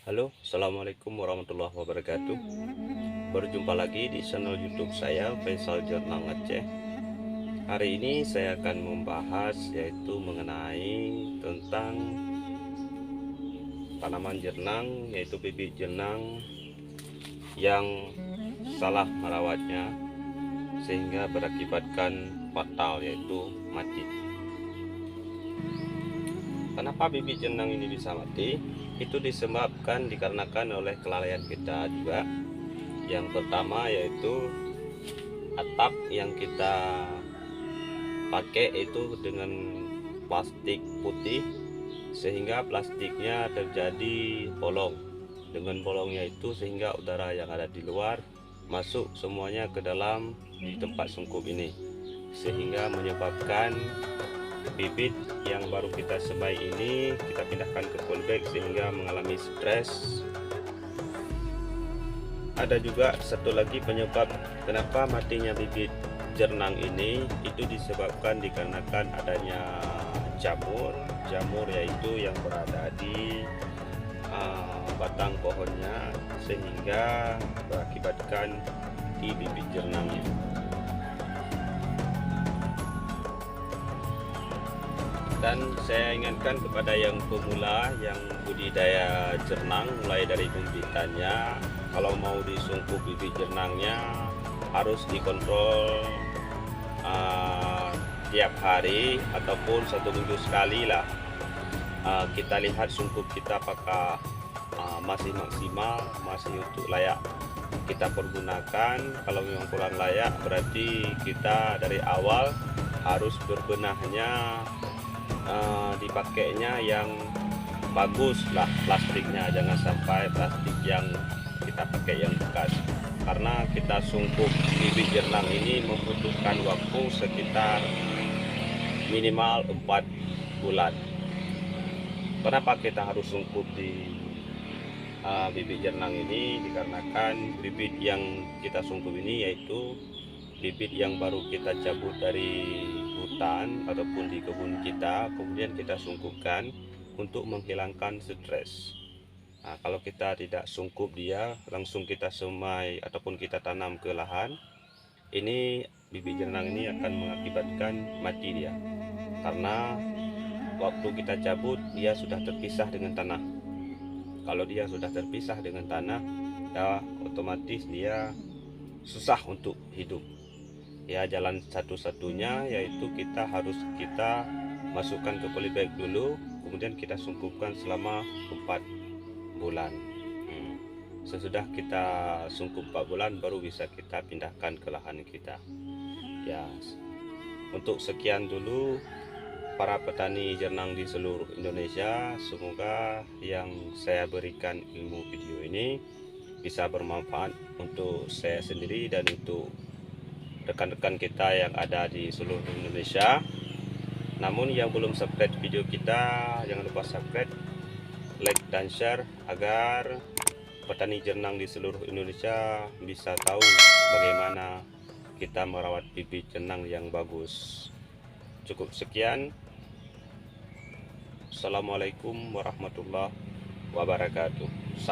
Halo, assalamualaikum warahmatullahi wabarakatuh. Berjumpa lagi di channel YouTube saya, Faisal Jernang Aceh. Hari ini saya akan membahas yaitu mengenai tentang tanaman jernang, yaitu bibit jernang yang salah merawatnya sehingga berakibatkan fatal, yaitu mati. Kenapa bibit jenang ini bisa mati? Itu disebabkan dikarenakan oleh kelalaian kita juga. Yang pertama yaitu atap yang kita pakai itu dengan plastik putih, sehingga plastiknya terjadi bolong. Dengan bolongnya itu sehingga udara yang ada di luar masuk semuanya ke dalam di tempat sungkup ini, sehingga menyebabkan bibit yang baru kita sebai ini kita pindahkan ke polybag sehingga mengalami stres. Ada juga satu lagi penyebab kenapa matinya bibit jernang ini, itu disebabkan dikarenakan adanya jamur yaitu yang berada di batang pohonnya, sehingga berakibatkan di bibit jernangnya. Dan saya ingatkan kepada yang pemula yang budidaya jernang, mulai dari pembibitannya, kalau mau disungkup bibit jernangnya harus dikontrol tiap hari ataupun 1 minggu sekali lah. Kita lihat sungkup kita apakah masih maksimal, masih untuk layak kita pergunakan. Kalau memang kurang layak, berarti kita dari awal harus berbenahnya, dipakainya yang bagus lah plastiknya, jangan sampai plastik yang kita pakai yang bekas, karena kita sungkup bibit jernang ini membutuhkan waktu sekitar minimal 4 bulan. Kenapa kita harus sungkup di bibit jernang ini? Dikarenakan bibit yang kita sungkup ini yaitu bibit yang baru kita cabut dari hutan ataupun di kebun kita, kemudian kita sungkupkan untuk menghilangkan stres. Nah, kalau kita tidak sungkup dia, langsung kita semai ataupun kita tanam ke lahan, ini bibit jernang ini akan mengakibatkan mati dia, karena waktu kita cabut dia sudah terpisah dengan tanah. Kalau dia sudah terpisah dengan tanah, ya otomatis dia susah untuk hidup. Ya, jalan satu-satunya yaitu kita masukkan ke polybag dulu, kemudian kita sungkupkan selama 4 bulan. Sesudah kita sungkup 4 bulan baru bisa kita pindahkan ke lahan kita. Ya, untuk sekian dulu para petani jernang di seluruh Indonesia, semoga yang saya berikan ilmu video ini bisa bermanfaat untuk saya sendiri dan untuk rekan-rekan kita yang ada di seluruh Indonesia. Namun yang belum subscribe video kita, jangan lupa subscribe, like dan share agar petani jernang di seluruh Indonesia bisa tahu bagaimana kita merawat bibit jernang yang bagus. Cukup sekian. Assalamualaikum warahmatullahi wabarakatuh.